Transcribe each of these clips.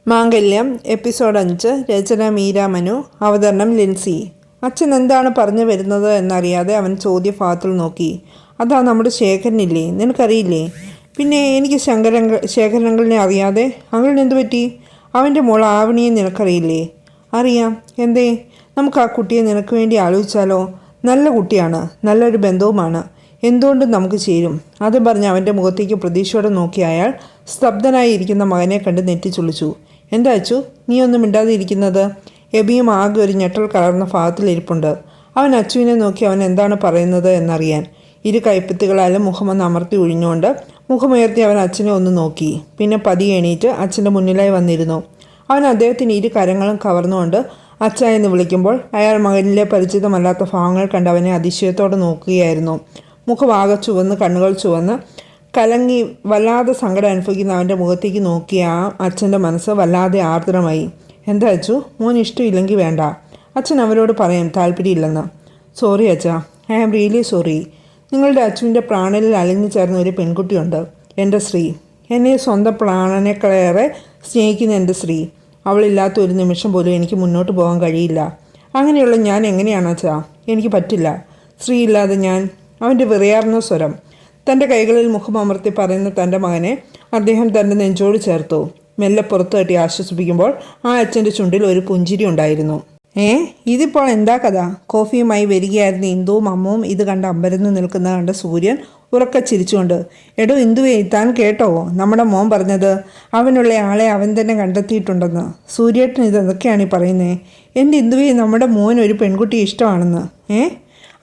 മാംഗല്യം episode 5. രചന മീര മനു. അവതരണം ലിൻസി. അച്ഛൻ എന്താണ് പറഞ്ഞു വരുന്നത് എന്നറിയാതെ അവൻ ചോദ്യഭാഗത്തിൽ നോക്കി. അതാ നമ്മുടെ ശേഖരനില്ലേ, നിനക്കറിയില്ലേ? പിന്നെ എനിക്ക് ശേഖരങ്ങളിനെ അറിയാതെ അങ്കിളിന് എന്തു പറ്റി? അവൻ്റെ മോൾ ആവണിയെ നിനക്കറിയില്ലേ? അറിയാം. എന്തേ? നമുക്ക് ആ കുട്ടിയെ നിനക്ക് വേണ്ടി ആലോചിച്ചാലോ? നല്ല കുട്ടിയാണ്, നല്ലൊരു ബന്ധവുമാണ്, എന്തുകൊണ്ടും നമുക്ക് ചേരും. അതും പറഞ്ഞ് അവൻ്റെ മുഖത്തേക്ക് പ്രതീക്ഷയോടെ നോക്കി അയാൾ സ്തബ്ധനായി ഇരിക്കുന്ന മകനെ കണ്ട് നെറ്റിച്ചുളിച്ചു. എന്താ അച്ചു, നീ ഒന്നും മിണ്ടാതെ ഇരിക്കുന്നത്? എബിയും ആകെ ഒരു ഞെട്ടൽ കലർന്ന ഭാഗത്തിലിരിപ്പുണ്ട്. അവൻ അച്ചുവിനെ നോക്കി അവൻ എന്താണ് പറയുന്നത് എന്നറിയാൻ ഇരു കൈപ്പത്തികളാലും മുഖമൊന്ന് അമർത്തി ഒഴിഞ്ഞുകൊണ്ട് മുഖമുയർത്തി അവൻ അച്ഛനെ ഒന്ന് നോക്കി. പിന്നെ പതിയെ എണീറ്റ് അച്ഛൻ്റെ മുന്നിലായി വന്നിരുന്നു. അവൻ അദ്ദേഹത്തിന് ഇരു കരങ്ങളും കവർന്നുകൊണ്ട് അച്ഛ എന്ന് വിളിക്കുമ്പോൾ അയാൾ മകനിലെ പരിചിതമല്ലാത്ത ഭാവങ്ങൾ കണ്ട് അവനെ അതിശയത്തോടെ നോക്കുകയായിരുന്നു. മുഖമാകെ ചുവന്ന്, കണ്ണുകൾ ചുവന്ന് കലങ്ങി വല്ലാതെ സങ്കടം അനുഭവിക്കുന്ന അവൻ്റെ മുഖത്തേക്ക് നോക്കിയ ആ അച്ഛൻ്റെ മനസ്സ് വല്ലാതെ ആർദ്രമായി. എന്താ അച്ചു, മോൻ ഇഷ്ടമില്ലെങ്കിൽ വേണ്ട, അച്ഛൻ അവരോട് പറയാൻ താല്പര്യമില്ലെന്ന്. സോറി അച്ഛ, ഐ ആം റിയലി സോറി. നിങ്ങളുടെ അച്ചുവിൻ്റെ പ്രാണനിൽ അലിഞ്ഞു ചേർന്ന ഒരു പെൺകുട്ടിയുണ്ട്, എൻ്റെ ശ്രീ. എന്നെ സ്വന്തം പ്രാണനേക്കാളേറെ സ്നേഹിക്കുന്ന എൻ്റെ ശ്രീ. അവളില്ലാത്ത ഒരു നിമിഷം പോലും എനിക്ക് മുന്നോട്ട് പോകാൻ കഴിയില്ല. അങ്ങനെയുള്ള ഞാൻ എങ്ങനെയാണ് അച്ഛാ? എനിക്ക് പറ്റില്ല. ശ്രീ ഇല്ലാതെ ഞാൻ. അവൻ്റെ വിറയാർന്ന സ്വരം തൻ്റെ കൈകളിൽ മുഖമമർത്തി പറയുന്ന തൻ്റെ മകനെ അദ്ദേഹം തൻ്റെ നെഞ്ചോട് ചേർത്തു. മെല്ലെ പുറത്തു തട്ടി ആശ്വസിപ്പിക്കുമ്പോൾ ആ അച്ഛൻ്റെ ചുണ്ടിൽ ഒരു പുഞ്ചിരി ഉണ്ടായിരുന്നു. ഇതിപ്പോൾ എന്താ കഥ? കോഫിയുമായി വരികയായിരുന്ന ഇന്ദുവും അമ്മവും ഇത് കണ്ട് അമ്പരന്ന് നിൽക്കുന്ന കണ്ട സൂര്യൻ ഉറക്കെ ചിരിച്ചുകൊണ്ട്, എടോ ഇന്ദുവേ, താൻ കേട്ടോ നമ്മുടെ മോൻ പറഞ്ഞത്? അവനുള്ള ആളെ അവൻ തന്നെ കണ്ടെത്തിയിട്ടുണ്ടെന്ന്. സൂര്യേട്ടൻ ഇതൊക്കെയാണ് ഈ പറയുന്നത്. എൻ്റെ ഇന്ദുവേ, നമ്മുടെ മോൻ ഒരു പെൺകുട്ടി ഇഷ്ടമാണെന്ന്.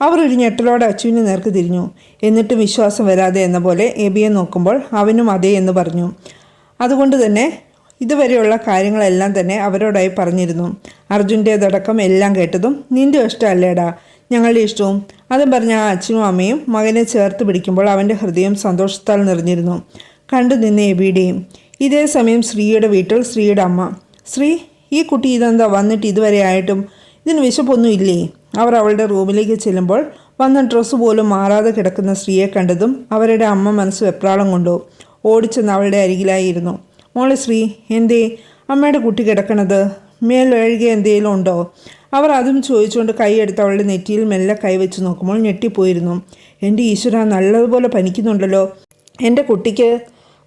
അവർ ഒരു ഞെട്ടലോടെ അച്ചുവിന് നേർക്ക് തിരിഞ്ഞു. എന്നിട്ട് വിശ്വാസം വരാതെ എന്ന പോലെ എബിയെ നോക്കുമ്പോൾ അവനും അതേ എന്ന് പറഞ്ഞു. അതുകൊണ്ട് തന്നെ ഇതുവരെയുള്ള കാര്യങ്ങളെല്ലാം തന്നെ അവരോടായി പറഞ്ഞിരുന്നു. അർജുൻ്റേതടക്കം എല്ലാം കേട്ടതും നിൻ്റെ ഇഷ്ടമല്ലേടാ, ഞങ്ങളുടെ ഇഷ്ടവും. അതും പറഞ്ഞ ആ അച്ഛനും അമ്മയും മകനെ ചേർത്ത് പിടിക്കുമ്പോൾ അവൻ്റെ ഹൃദയം സന്തോഷത്താൽ നിറഞ്ഞിരുന്നു. കണ്ടു നിന്ന എബിയുടെയും. ഇതേ സമയം ശ്രീയുടെ വീട്ടിൽ ശ്രീയുടെ അമ്മ, ശ്രീ, ഈ കുട്ടി ഇതെന്താ വന്നിട്ട് ഇതുവരെ ആയിട്ടും ഇതിന് വിശപ്പൊന്നും ഇല്ലേ? അവർ അവളുടെ റൂമിലേക്ക് ചെല്ലുമ്പോൾ വന്ന ഡ്രസ്സ് പോലും മാറാതെ കിടക്കുന്ന സ്ത്രീയെ കണ്ടതും അവരുടെ അമ്മ മനസ്സ് വെപ്രാളം കൊണ്ടു. ഓടിച്ചെന്ന് അവളുടെ അരികിലായിരുന്നു. മോളെ ശ്രീ, എന്തേ അമ്മയുടെ കുട്ടി കിടക്കണത്? മേലൊഴുക എന്തെങ്കിലും ഉണ്ടോ? അവർ അതും ചോദിച്ചുകൊണ്ട് കൈയെടുത്ത് അവളുടെ നെറ്റിയിൽ മെല്ലെ കൈവച്ച് നോക്കുമ്പോൾ ഞെട്ടിപ്പോയിരുന്നു. എൻ്റെ ഈശ്വര, നല്ലതുപോലെ പനിക്കുന്നുണ്ടല്ലോ എൻ്റെ കുട്ടിക്ക്.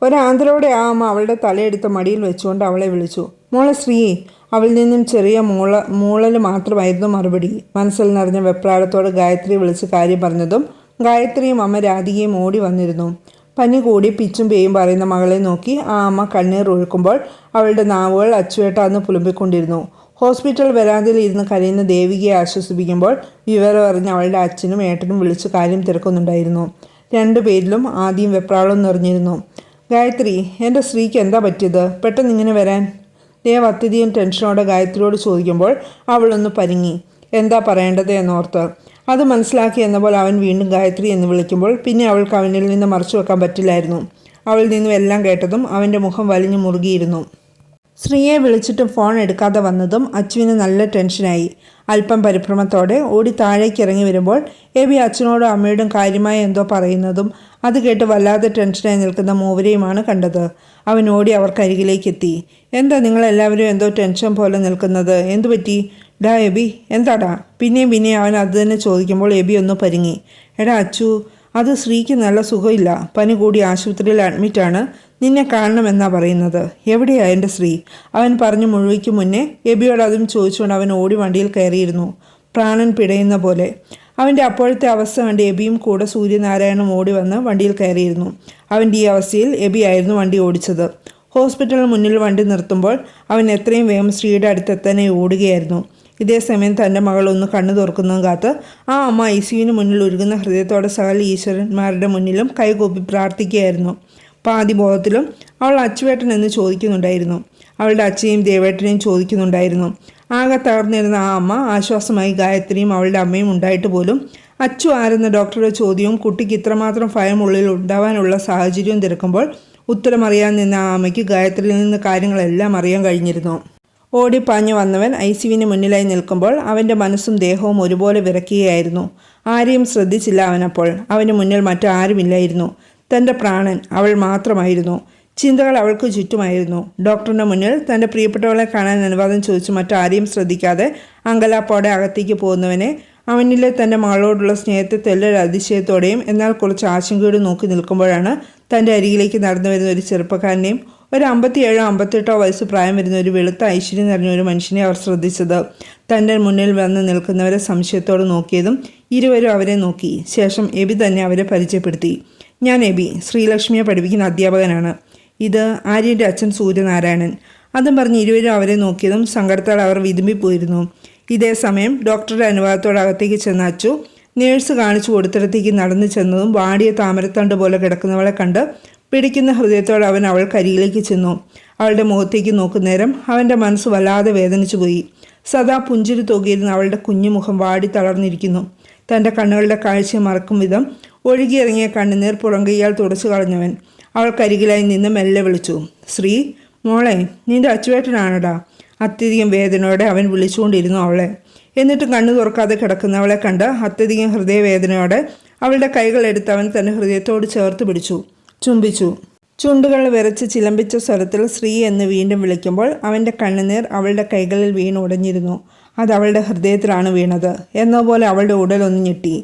ഒരാന്തലോടെ ആ അമ്മ അവളുടെ തലയെടുത്ത് മടിയിൽ വെച്ചുകൊണ്ട് അവളെ വിളിച്ചു. മോളെ ശ്രീ. അവളിൽ നിന്നും ചെറിയ മൂളൽ മാത്രമായിരുന്നു മറുപടി. മനസ്സിൽ നിറഞ്ഞ വെപ്രാളത്തോടെ ഗായത്രി വിളിച്ച് കാര്യം പറഞ്ഞതും ഗായത്രിയും അമ്മ രാധികയും ഓടി വന്നിരുന്നു. പനി കൂടി പിച്ചും പേയും പറയുന്ന മകളെ നോക്കി ആ അമ്മ കണ്ണീർ ഒഴുക്കുമ്പോൾ അവളുടെ നാവുകൾ അച്ചുവേട്ടാന്ന് പുലമ്പിക്കൊണ്ടിരുന്നു. ഹോസ്പിറ്റൽ വരാതിൽ ഇരുന്ന് കരയുന്ന ദേവികയെ ആശ്വസിപ്പിക്കുമ്പോൾ വിവരം അറിഞ്ഞ് അവളുടെ അച്ഛനും ഏട്ടനും വിളിച്ച് കാര്യം തിരക്കുന്നുണ്ടായിരുന്നു. രണ്ടുപേരിലും ആദ്യം വെപ്രാളം നിറഞ്ഞിരുന്നു. ഗായത്രി, എൻ്റെ സ്ത്രീക്ക് എന്താ പറ്റിയത്? പെട്ടെന്ന് ഇങ്ങനെ വരാൻ? ദേവ് അത്യധികം ടെൻഷനോടെ ഗായത്രിയോട് ചോദിക്കുമ്പോൾ അവളൊന്ന് പരിങ്ങി. എന്താ പറയേണ്ടത് എന്നോർത്ത്. അത് മനസ്സിലാക്കി എന്ന പോലെ അവൻ വീണ്ടും ഗായത്രി എന്ന് വിളിക്കുമ്പോൾ പിന്നെ അവൾക്ക് അവനിൽ നിന്ന് മറച്ചു വെക്കാൻ പറ്റില്ലായിരുന്നു. അവളിൽ നിന്നും എല്ലാം കേട്ടതും അവൻ്റെ മുഖം വലിഞ്ഞു മുറുകിയിരുന്നു. ശ്രീയെ വിളിച്ചിട്ടും ഫോൺ എടുക്കാതെ വന്നതും അച്ചുവിന് നല്ല ടെൻഷനായി. അല്പം പരിഭ്രമത്തോടെ ഓടി താഴേക്ക് ഇറങ്ങി വരുമ്പോൾ എബി അച്ഛനോടും അമ്മയോടും കാര്യമായി എന്തോ പറയുന്നതും അത് കേട്ട് വല്ലാതെ ടെൻഷനായി നിൽക്കുന്ന മൂവരെയുമാണ് കണ്ടത്. അവൻ ഓടി അവർക്കരികിലേക്ക് എത്തി. എന്താ നിങ്ങളെല്ലാവരും എന്തോ ടെൻഷൻ പോലെ നിൽക്കുന്നത്? എന്തു പറ്റി? ഡാ എബി, എന്താടാ? പിന്നെയും അവൻ അത് തന്നെ ചോദിക്കുമ്പോൾ എബി ഒന്ന് പരിങ്ങി. എടാ അച്ചു, അത് ശ്രീക്ക് നല്ല സുഖമില്ല, പനി കൂടി ആശുപത്രിയിൽ അഡ്മിറ്റാണ്, നിന്നെ കാണണമെന്നാ പറയുന്നത്. എവിടെയാ എൻ്റെ ശ്രീ? അവൻ പറഞ്ഞു മുഴുവയ്ക്ക് മുന്നേ എബിയോട് അതും ചോദിച്ചുകൊണ്ട് അവൻ ഓടി വണ്ടിയിൽ കയറിയിരുന്നു, പ്രാണൻ പിടയുന്ന പോലെ. അവൻ്റെ അപ്പോഴത്തെ അവസ്ഥ കണ്ട് എബിയും കൂടെ സൂര്യനാരായണനും ഓടി വന്ന് വണ്ടിയിൽ കയറിയിരുന്നു. അവൻ്റെ ഈ അവസ്ഥയിൽ എബി ആയിരുന്നു വണ്ടി ഓടിച്ചത്. ഹോസ്പിറ്റലിന് മുന്നിൽ വണ്ടി നിർത്തുമ്പോൾ അവൻ എത്രയും വേഗം ശ്രീയുടെ അടുത്തെത്താനെ ഓടുകയായിരുന്നു. ഇതേ സമയം തൻ്റെ മകൾ ഒന്ന് കണ്ണു തുറക്കുന്നതും കാത്ത് ആ അമ്മ ഐസിയുവിന് മുന്നിൽ ഉരുകുന്ന ഹൃദയത്തോടെ സകല ഈശ്വരന്മാരുടെ മുന്നിലും കൈകൂപ്പി പ്രാർത്ഥിക്കുകയായിരുന്നു. പാതിബോധത്തിലും അവൾ അച്ചുവേട്ടൻ എന്ന് ചോദിക്കുന്നുണ്ടായിരുന്നു. അവളുടെ അച്ഛയും ദേവേട്ടനെയും ചോദിക്കുന്നുണ്ടായിരുന്നു. ആകെ തകർന്നിരുന്ന ആ അമ്മ ആശ്വാസമായി ഗായത്രിയും അവളുടെ അമ്മയും ഉണ്ടായിട്ട് പോലും അച്ചു ആരെന്ന ഡോക്ടറുടെ ചോദ്യവും കുട്ടിക്ക് ഇത്രമാത്രം ഭയം ഉള്ളിൽ ഉണ്ടാവാനുള്ള സാഹചര്യവും തിരക്കുമ്പോൾ ഉത്തരമറിയാൻ നിന്ന ആ അമ്മയ്ക്ക് ഗായത്രിയിൽ നിന്ന് കാര്യങ്ങളെല്ലാം അറിയാൻ കഴിഞ്ഞിരുന്നു. ഓടിപ്പാഞ്ഞു വന്നവൻ ഐസിയുവിന് മുന്നിലായി നിൽക്കുമ്പോൾ അവൻ്റെ മനസ്സും ദേഹവും ഒരുപോലെ വിറയ്ക്കുകയായിരുന്നു. ആരെയും ശ്രദ്ധിച്ചില്ല അവനപ്പോൾ. അവന് മുന്നിൽ മറ്റാരുമില്ലായിരുന്നു. തൻ്റെ പ്രാണൻ അവൾ മാത്രമായിരുന്നു. ചിന്തകൾ അവൾക്ക് ചുറ്റുമായിരുന്നു. ഡോക്ടറിൻ്റെ മുന്നിൽ തൻ്റെ പ്രിയപ്പെട്ടവളെ കാണാൻ അനുവാദം ചോദിച്ചു മറ്റാരെയും ശ്രദ്ധിക്കാതെ അങ്കലാപ്പോടെ അകത്തേക്ക് പോകുന്നവനെ അവനിലെ തൻ്റെ മകളോടുള്ള സ്നേഹത്തെ തെല്ലൊരു അതിശയത്തോടെയും എന്നാൽ കുറച്ച് ആശങ്കയോടെ നോക്കി നിൽക്കുമ്പോഴാണ് തൻ്റെ അരികിലേക്ക് നടന്നു വരുന്ന ഒരു ചെറുപ്പക്കാരനെയും ഒരു 57-58 വയസ്സ് പ്രായം വരുന്ന ഒരു വെളുത്ത ഐശ്വര്യം നിറഞ്ഞ ഒരു മനുഷ്യനെ അവർ ശ്രദ്ധിച്ചത്. തൻ്റെ മുന്നിൽ വന്ന് നിൽക്കുന്നവരെ സംശയത്തോടെ നോക്കിയതും ഇരുവരും അവരെ നോക്കി. ശേഷം എബി തന്നെ അവരെ പരിചയപ്പെടുത്തി. ഞാൻ എബി, ശ്രീലക്ഷ്മിയെ പഠിപ്പിക്കുന്ന അധ്യാപകനാണ്. ഇത് ആര്യൻ്റെ അച്ഛൻ സൂര്യനാരായണൻ. അതും പറഞ്ഞ് ഇരുവരും അവരെ നോക്കിയതും സങ്കടത്തോടെ അവർ വിതുമ്പിപ്പോയിരുന്നു. ഇതേ സമയം ഡോക്ടറുടെ അനുവാദത്തോടെ അകത്തേക്ക് ചെന്ന അച്ചു നേഴ്സ് കാണിച്ചു കൊടുത്തിടത്തേക്ക് നടന്നു ചെന്നതും വാടിയ താമരത്തണ്ട് പോലെ കിടക്കുന്നവളെ കണ്ട് പിടിക്കുന്ന ഹൃദയത്തോടെ അവൻ അവൾക്കരികിലേക്ക് ചെന്നു. അവളുടെ മുഖത്തേക്ക് നോക്കുന്നേരം അവൻ്റെ മനസ്സ് വല്ലാതെ വേദനിച്ചു പോയി. സദാ പുഞ്ചിരി തൂകിയിരുന്ന അവളുടെ കുഞ്ഞുമുഖം വാടി തളർന്നിരിക്കുന്നു. തൻ്റെ കണ്ണുകളുടെ കാഴ്ചയെ മറക്കും വിധം ഒഴുകിയിറങ്ങിയ കണ്ണുനീർ പുറങ്കയ്യാൽ തുടച്ചു കളഞ്ഞവൻ അവൾക്കരികിലായി നിന്ന് മെല്ലെ വിളിച്ചു. ശ്രീ, മോളെ, നിന്റെ അച്ചുവേട്ടനാണടാ. അത്യധികം വേദനയോടെ അവൻ വിളിച്ചുകൊണ്ടിരുന്നു അവളെ. എന്നിട്ടും കണ്ണു തുറക്കാതെ കിടക്കുന്നവളെ കണ്ട് അത്യധികം ഹൃദയവേദനയോടെ അവളുടെ കൈകൾ എടുത്ത് അവൻ തൻ്റെ ഹൃദയത്തോട് ചേർത്ത് പിടിച്ചു, ചുംബിച്ചു. ചുണ്ടുകൾ വിറച്ച് ചിലമ്പിച്ച സ്വരത്തിൽ ശ്രീ എന്ന് വീണ്ടും വിളിക്കുമ്പോൾ അവൻ്റെ കണ്ണുനീർ അവളുടെ കൈകളിൽ വീണുടഞ്ഞിരുന്നു. അത് അവളുടെ ഹൃദയത്തിലാണ് വീണത് എന്ന പോലെ അവളുടെ ഉടലൊന്ന് ഞെട്ടി.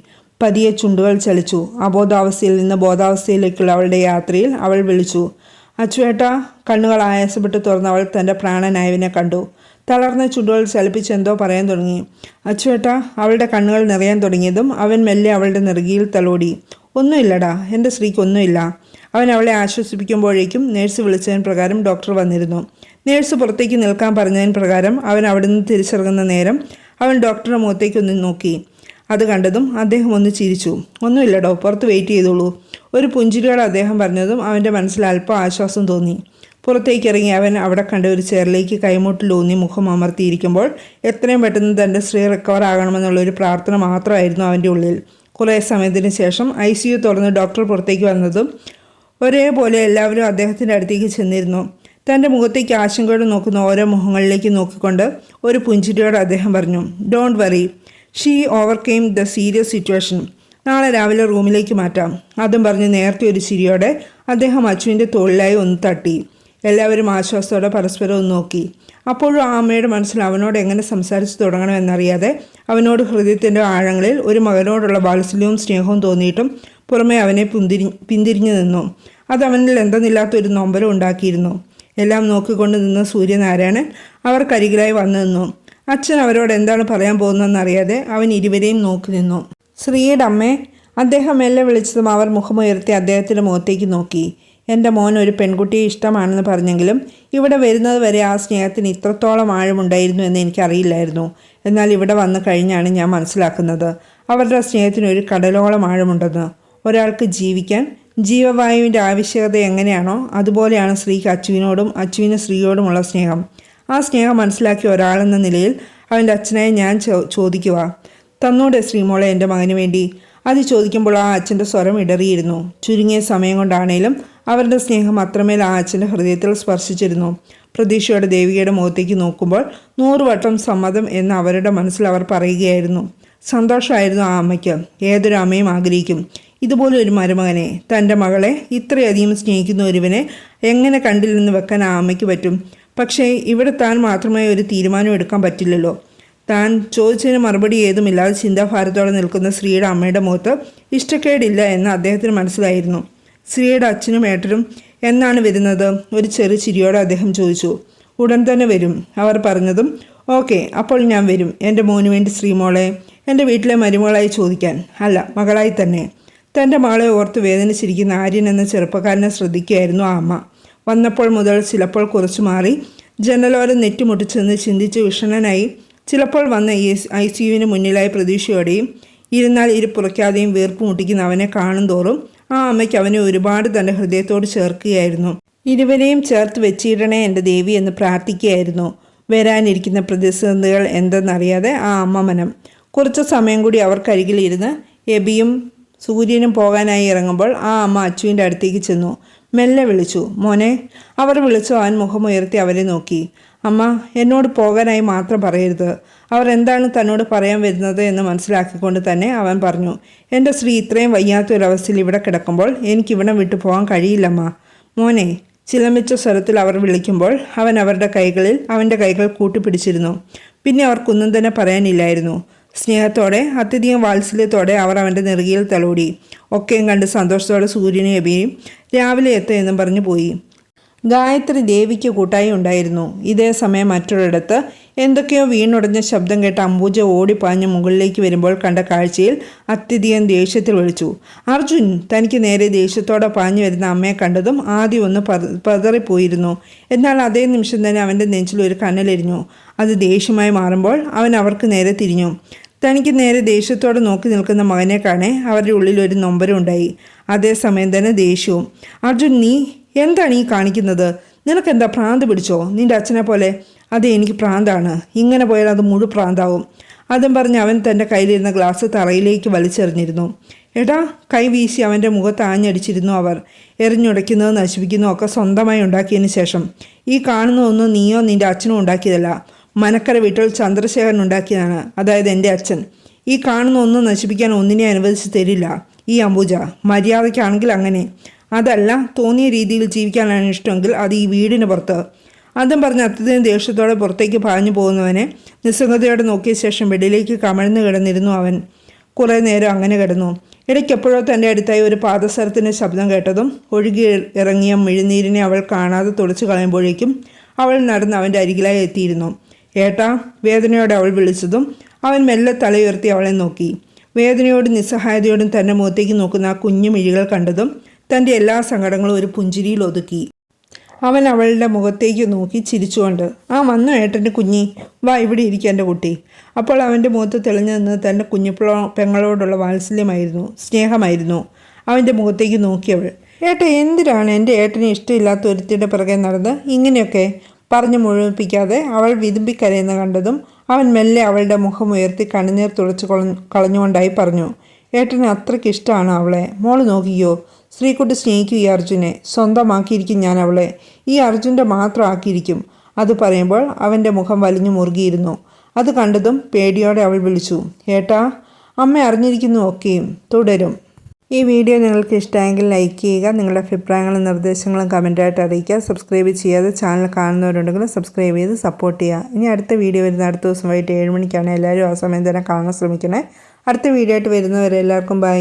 പതിയെ ചുണ്ടുകൾ ചലിച്ചു. അബോധാവസ്ഥയിൽ നിന്ന് ബോധാവസ്ഥയിലേക്കുള്ള അവളുടെ യാത്രയിൽ അവൾ വിളിച്ചു, അച്ചുവേട്ടാ. കണ്ണുകൾ ആയാസപ്പെട്ട് തുറന്ന് അവൾ തൻ്റെ പ്രാണനായവനെ കണ്ടു. തളർന്ന ചുണ്ടുകൾ ചലിപ്പിച്ച് എന്തോ പറയാൻ തുടങ്ങി. അച്ചുവേട്ടാ. അവളുടെ കണ്ണുകൾ നിറയാൻ തുടങ്ങിയതും അവൻ മെല്ലെ അവളുടെ നെറുകിയിൽ തലോടി. ഒന്നുമില്ലടാ, എൻ്റെ ശ്രീക്ക് ഒന്നുമില്ല. അവൻ അവളെ ആശ്വസിപ്പിക്കുമ്പോഴേക്കും നേഴ്സ് വിളിച്ചതിന് പ്രകാരം ഡോക്ടർ വന്നിരുന്നു. നേഴ്സ് പുറത്തേക്ക് നിൽക്കാൻ പറഞ്ഞതിന് പ്രകാരം അവൻ അവിടെ നിന്ന് തിരിച്ചിറങ്ങുന്ന നേരം അവൻ ഡോക്ടറുടെ മുഖത്തേക്കൊന്ന് നോക്കി. അത് കണ്ടതും അദ്ദേഹം ഒന്ന് ചിരിച്ചു. ഒന്നുമില്ലടോ, പുറത്ത് വെയിറ്റ് ചെയ്തോളൂ. ഒരു പുഞ്ചിരിയോടെ അദ്ദേഹം പറഞ്ഞതും അവൻ്റെ മനസ്സിൽ അല്പം ആശ്വാസം തോന്നി. പുറത്തേക്കിറങ്ങി അവൻ അവിടെ കണ്ട ഒരു ചെയറിലേക്ക് കൈമുട്ടിലൂന്നി മുഖം അമർത്തിയിരിക്കുമ്പോൾ എത്രയും പെട്ടെന്ന് തൻ്റെ സ്ത്രീ റിക്കവർ ആകണമെന്നുള്ളൊരു പ്രാർത്ഥന മാത്രമായിരുന്നു അവൻ്റെ ഉള്ളിൽ. കുറേ സമയത്തിന് ശേഷം ICU തുറന്ന് ഡോക്ടർ പുറത്തേക്ക് വന്നതും ഒരേപോലെ എല്ലാവരും അദ്ദേഹത്തിൻ്റെ അടുത്തേക്ക് ചെന്നിരുന്നു. തൻ്റെ മുഖത്തേക്ക് ആശങ്കയോടെ നോക്കുന്ന ഓരോ മുഖങ്ങളിലേക്ക് നോക്കിക്കൊണ്ട് ഒരു പുഞ്ചിരിയോടെ അദ്ദേഹം പറഞ്ഞു, don't worry, she overcame the serious situation. നാളെ രാവിലെ റൂമിലേക്ക് മാറ്റാം. അതും പറഞ്ഞ് നേരത്തെ ഒരു ചിരിയോടെ അദ്ദേഹം അച്ചുവിൻ്റെ തോളിലായി ഒന്ന് തട്ടി. എല്ലാവരും ആശ്വാസത്തോടെ പരസ്പരം ഒന്ന് നോക്കി. അപ്പോഴും ആ അമ്മയുടെ മനസ്സിൽ അവനോട് എങ്ങനെ സംസാരിച്ചു തുടങ്ങണമെന്നറിയാതെ അവനോട് ഹൃദയത്തിൻ്റെ ആഴങ്ങളിൽ ഒരു മകനോടുള്ള വാത്സല്യവും സ്നേഹവും തോന്നിയിട്ടും പുറമെ അവനെ പിന്തിരിഞ്ഞു നിന്നു. അത് അവനിൽ എന്തെന്നില്ലാത്തൊരു നൊമ്പരം ഉണ്ടാക്കിയിരുന്നു. എല്ലാം നോക്കിക്കൊണ്ട് നിന്ന സൂര്യനാരായണൻ അവർക്കരികിലായി വന്നു നിന്നു. അച്ഛൻ അവരോട് എന്താണ് പറയാൻ പോകുന്നതെന്നറിയാതെ അവൻ ഇരുവരെയും നോക്കി നിന്നു. ശ്രീയുടെ അമ്മേ, അദ്ദേഹം മെല്ലെ വിളിച്ചതും അവർ മുഖമുയർത്തി അദ്ദേഹത്തിൻ്റെ മുഖത്തേക്ക് നോക്കി. എൻ്റെ മോൻ ഒരു പെൺകുട്ടിയെ ഇഷ്ടമാണെന്ന് പറഞ്ഞെങ്കിലും ഇവിടെ വരുന്നത് വരെ ആ സ്നേഹത്തിന് ഇത്രത്തോളം ആഴമുണ്ടായിരുന്നു എന്ന് എനിക്കറിയില്ലായിരുന്നു. എന്നാൽ ഇവിടെ വന്നു കഴിഞ്ഞാണ് ഞാൻ മനസ്സിലാക്കുന്നത് അവരുടെ സ്നേഹത്തിന് ഒരു കടലോളം ആഴമുണ്ടെന്ന്. ഒരാൾക്ക് ജീവിക്കാൻ ജീവവായുവിൻ്റെ ആവശ്യകത എങ്ങനെയാണോ അതുപോലെയാണ് സ്ത്രീക്ക് അച്ചുവിനോടും അച്ചുവിന് സ്ത്രീയോടുമുള്ള സ്നേഹം. ആ സ്നേഹം മനസ്സിലാക്കിയ ഒരാളെന്ന നിലയിൽ അവൻ്റെ അച്ഛനായി ഞാൻ ചോദിക്കുക, തന്നൂടെ ശ്രീമോളെ എൻ്റെ മകന് വേണ്ടി? അത് ചോദിക്കുമ്പോൾ ആ അച്ഛൻ്റെ സ്വരം ഇടറിയിരുന്നു. ചുരുങ്ങിയ സമയം കൊണ്ടാണേലും അവരുടെ സ്നേഹം അത്രമേൽ ആ അച്ഛൻ്റെ ഹൃദയത്തിൽ സ്പർശിച്ചിരുന്നു. പ്രതീക്ഷയോടെ ദേവികയുടെ മുഖത്തേക്ക് നോക്കുമ്പോൾ 100 വട്ടം സമ്മതം എന്ന് അവരുടെ മനസ്സിൽ അവർ പറയുകയായിരുന്നു. സന്തോഷമായിരുന്നു ആ അമ്മയ്ക്ക്. ഏതൊരു അമ്മയും ആഗ്രഹിക്കും ഇതുപോലെ ഒരു മരുമകനെ. തൻ്റെ മകളെ ഇത്രയധികം സ്നേഹിക്കുന്ന ഒരുവനെ എങ്ങനെ കണ്ടില്ലെന്ന് വെക്കാൻ ആ അമ്മയ്ക്ക് പറ്റും? പക്ഷേ ഇവിടെ താൻ മാത്രമേ ഒരു തീരുമാനം എടുക്കാൻ പറ്റില്ലല്ലോ. താൻ ചോദിച്ചതിന് മറുപടി ഏതുമില്ലാതെ ചിന്താഭാരത്തോടെ നിൽക്കുന്ന ശ്രീയുടെ അമ്മയുടെ മുഖത്ത് ഇഷ്ടക്കേടില്ല എന്ന് അദ്ദേഹത്തിന് മനസ്സിലായിരുന്നു. ശ്രീയുടെ അച്ഛനും ഏട്ടനും എന്നാണ് വരുന്നത്? ഒരു ചെറു ചിരിയോടെ അദ്ദേഹം ചോദിച്ചു. ഉടൻ തന്നെ വരും, അവർ പറഞ്ഞതും. ഓക്കെ, അപ്പോൾ ഞാൻ വരും എൻ്റെ മോന് വേണ്ടി ശ്രീമോളെ എൻ്റെ വീട്ടിലെ മരുമകളായി ചോദിക്കാൻ, അല്ല മകളായി തന്നെ. തൻ്റെ മകളെ ഓർത്ത് വേദനിച്ചിരിക്കുന്ന ആര്യൻ എന്ന ചെറുപ്പക്കാരനെ ശ്രദ്ധിക്കുകയായിരുന്നു ആ അമ്മ. വന്നപ്പോൾ മുതൽ ചിലപ്പോൾ കുറച്ചു മാറി ജനലോരം നെറ്റിമുട്ടിച്ചെന്ന് ചിന്തിച്ച് വിഷണ്ണനായി, ചിലപ്പോൾ വന്ന ICUവിന് മുന്നിലായി പ്രതീക്ഷയോടെയും ഇരുന്നാൽ ഇരുപ്പുറയ്ക്കാതെയും വീർപ്പ് മുട്ടിക്കുന്ന അവനെ കാണും തോറും ആ അമ്മയ്ക്ക് അവനെ ഒരുപാട് തൻ്റെ ഹൃദയത്തോട് ചേർക്കുകയായിരുന്നു. ഇരുവരെയും ചേർത്ത് വെച്ചിടണേ എൻ്റെ ദേവി എന്ന് പ്രാർത്ഥിക്കുകയായിരുന്നു. വരാനിരിക്കുന്ന പ്രതിസന്ധികൾ എന്തെന്നറിയാതെ ആ അമ്മ മനം. കുറച്ച് സമയം കൂടി അവർക്കരികിലിരുന്ന് എബിയും സൂര്യനും പോകാനായി ഇറങ്ങുമ്പോൾ ആ അമ്മ അച്ചുവിൻ്റെ അടുത്തേക്ക് ചെന്നു. മെല്ലെ വിളിച്ചു, മോനെ. അവർ വിളിച്ചു. അവൻ മുഖമുയർത്തി അവരെ നോക്കി. അമ്മ, എന്നോട് പോകാനായി മാത്രം പറയരുത്. അവർ എന്താണ് തന്നോട് പറയാൻ വരുന്നത് എന്ന് മനസ്സിലാക്കിക്കൊണ്ട് തന്നെ അവൻ പറഞ്ഞു, എൻ്റെ ശ്രീ ഇത്രയും വയ്യാത്തൊരവസ്ഥയിൽ ഇവിടെ കിടക്കുമ്പോൾ എനിക്കിവിടെ വിട്ടു പോകാൻ കഴിയില്ലമ്മ. മോനെ, ചിലമ്പിച്ച സ്വരത്തിൽ അവർ വിളിക്കുമ്പോൾ അവൻ അവൻ്റെ കൈകൾ കൂട്ടിപ്പിടിച്ചിരുന്നു. പിന്നെ അവർക്കൊന്നും തന്നെ പറയാനില്ലായിരുന്നു. സ്നേഹത്തോടെ അത്യധികം വാത്സല്യത്തോടെ അവർ അവൻ്റെ നെറുകയിൽ തലോടി. ഒക്കെയും കണ്ട് സന്തോഷത്തോടെ സൂര്യനെ എബിയും രാവിലെ എത്തുമെന്നും പറഞ്ഞു പോയി. ഗായത്രി ദേവിക്ക് കൂട്ടായി ഉണ്ടായിരുന്നു. ഇതേ സമയം മറ്റൊരിടത്ത് എന്തൊക്കെയോ വീണുടഞ്ഞ ശബ്ദം കേട്ട് അംബുജ ഓടിപ്പാഞ്ഞ് മുകളിലേക്ക് വരുമ്പോൾ കണ്ട കാഴ്ചയിൽ അത്യധികം ദേഷ്യത്തിൽ വിളിച്ചു. അർജുൻ! തനിക്ക് നേരെ ദേഷ്യത്തോടെ പാഞ്ഞു വരുന്ന അമ്മയെ കണ്ടതും ആദ്യം ഒന്ന് പതറിപ്പോയിരുന്നു. എന്നാൽ അതേ നിമിഷം തന്നെ അവൻ്റെ നെഞ്ചിൽ ഒരു കനലെരിഞ്ഞു. അത് ദേഷ്യമായി മാറുമ്പോൾ അവൻ അവർക്ക് നേരെ തിരിഞ്ഞു. തനിക്ക് നേരെ ദേഷ്യത്തോടെ നോക്കി നിൽക്കുന്ന മകനെ കാണേ അവരുടെ ഉള്ളിൽ ഒരു നൊമ്പരം ഉണ്ടായി. അതേസമയം തന്നെ ദേഷ്യവും. അർജുൻ, നീ എന്താണ് ഈ കാണിക്കുന്നത്? നിനക്കെന്താ ഭ്രാന്ത് പിടിച്ചോ? നിന്റെ അച്ഛനെ പോലെ. അതെ, എനിക്ക് ഭ്രാന്താണ്. ഇങ്ങനെ പോയാൽ അത് മുഴു ഭ്രാന്താവും. അതും പറഞ്ഞ് അവൻ തൻ്റെ കയ്യിലിരുന്ന ഗ്ലാസ് തറയിലേക്ക് വലിച്ചെറിഞ്ഞിരുന്നു. എടാ! കൈ വീശി അവൻ്റെ മുഖത്ത് ആഞ്ഞടിച്ചിരുന്നു അവർ. എറിഞ്ഞുടയ്ക്കുന്നതോ നശിപ്പിക്കുന്നതോ ഒക്കെ സ്വന്തമായി ഉണ്ടാക്കിയതിന് ശേഷം. ഈ കാണുന്നതൊന്നും നീയോ നിന്റെ അച്ഛനോ ഉണ്ടാക്കിയതല്ല. മനക്കര വീട്ടിൽ ചന്ദ്രശേഖരൻ ഉണ്ടാക്കിയതാണ്. അതായത് എൻ്റെ അച്ഛൻ. ഈ കാണുന്ന ഒന്നും നശിപ്പിക്കാൻ ഒന്നിനെ അനുവദിച്ച് തരില്ല ഈ അംബുജ. മര്യാദയ്ക്കാണെങ്കിൽ അങ്ങനെ. അതല്ല, തോന്നിയ രീതിയിൽ ജീവിക്കാനാണ് ഇഷ്ടമെങ്കിൽ അത് ഈ വീടിന് പുറത്ത്. അതും പറഞ്ഞ് അത്യധികം ദേഷ്യത്തോടെ പുറത്തേക്ക് പാഞ്ഞു പോകുന്നവനെ നിസ്സംഗതയോടെ നോക്കിയ ശേഷം ബെഡിലേക്ക് കമഴ്ന്നു കിടന്നിരുന്നു അവൻ. കുറേ നേരം അങ്ങനെ കിടന്നു. ഇടയ്ക്കെപ്പോഴോ തൻ്റെ അടുത്തായി ഒരു പാദസരത്തിൻ്റെ ശബ്ദം കേട്ടതും ഒഴുകി ഇറങ്ങിയ മിഴുനീരിനെ അവൾ കാണാതെ തുടച്ചു കളയുമ്പോഴേക്കും അവൾ നടന്ന് അവൻ്റെ അരികിലായി എത്തിയിരുന്നു. ഏട്ടാ! വേദനയോടെ അവൾ വിളിച്ചതും അവൻ മെല്ലെ തലയുയർത്തി അവളെ നോക്കി. വേദനയോടും നിസ്സഹായതയോടും തൻ്റെ മുഖത്തേക്ക് നോക്കുന്ന ആ കുഞ്ഞു മിഴികൾ കണ്ടതും തൻ്റെ എല്ലാ സങ്കടങ്ങളും ഒരു പുഞ്ചിരിയിൽ ഒതുക്കി. അവൻ അവളുടെ മുഖത്തേക്ക് നോക്കി ചിരിച്ചുകൊണ്ട്, ആ വന്നു ഏട്ടൻ്റെ കുഞ്ഞി, വാ ഇവിടെ ഇരിക്കുക എൻ്റെ കുട്ടി. അപ്പോൾ അവൻ്റെ മുഖത്ത് തെളിഞ്ഞു നിന്ന് തൻ്റെ പെങ്ങളോടുള്ള വാത്സല്യമായിരുന്നു, സ്നേഹമായിരുന്നു. അവൻ്റെ മുഖത്തേക്ക് നോക്കിയവൾ. എന്തിനാണ് എൻ്റെ ഏട്ടന് ഇഷ്ടമില്ലാത്ത ഒരുത്തിയുടെ പിറകെ നടന്ന് ഇങ്ങനെയൊക്കെ? പറഞ്ഞു മുഴുമിപ്പിക്കാതെ അവൾ വിതുമ്പിക്കരയുന്ന കണ്ടതും അവൻ മെല്ലെ അവളുടെ മുഖം ഉയർത്തി കണ്ണുനീർ തുടച്ചു കളഞ്ഞുകൊണ്ടായി പറഞ്ഞു, ഏട്ടന് അത്രയ്ക്ക് ഇഷ്ടമാണ് അവളെ. മോള് നോക്കിയോ, ശ്രീകുട്ടി സ്നേഹിക്കും ഈ അർജുനെ. സ്വന്തമാക്കിയിരിക്കും ഞാൻ അവളെ. ഈ അർജുൻ്റെ മാത്രം ആക്കിയിരിക്കും. അത് പറയുമ്പോൾ അവൻ്റെ മുഖം വലിഞ്ഞു മുറുകിയിരുന്നു. അത് കണ്ടതും പേടിയോടെ അവൾ വിളിച്ചു, ഏട്ടാ! അമ്മ അറിഞ്ഞിരിക്കുന്നു ഒക്കെയും. തുടരും. ഈ വീഡിയോ നിങ്ങൾക്ക് ഇഷ്ടമായെങ്കിൽ ലൈക്ക് ചെയ്യുക. നിങ്ങളുടെ അഭിപ്രായങ്ങളും നിർദ്ദേശങ്ങളും കമൻറ്റായിട്ട് അറിയിക്കുക. സബ്സ്ക്രൈബ് ചെയ്യാതെ ചാനൽ കാണുന്നവരുണ്ടെങ്കിൽ സബ്സ്ക്രൈബ് ചെയ്ത് സപ്പോർട്ട് ചെയ്യുക. ഇനി അടുത്ത വീഡിയോ വരുന്ന അടുത്ത ദിവസം വൈകിട്ട് 7 മണിക്കാണ്. എല്ലാവരും ആ സമയം തന്നെ കാണാൻ ശ്രമിക്കണേ. അടുത്ത വീഡിയോ ആയിട്ട് വരുന്നവരെ എല്ലാവർക്കും ബൈ.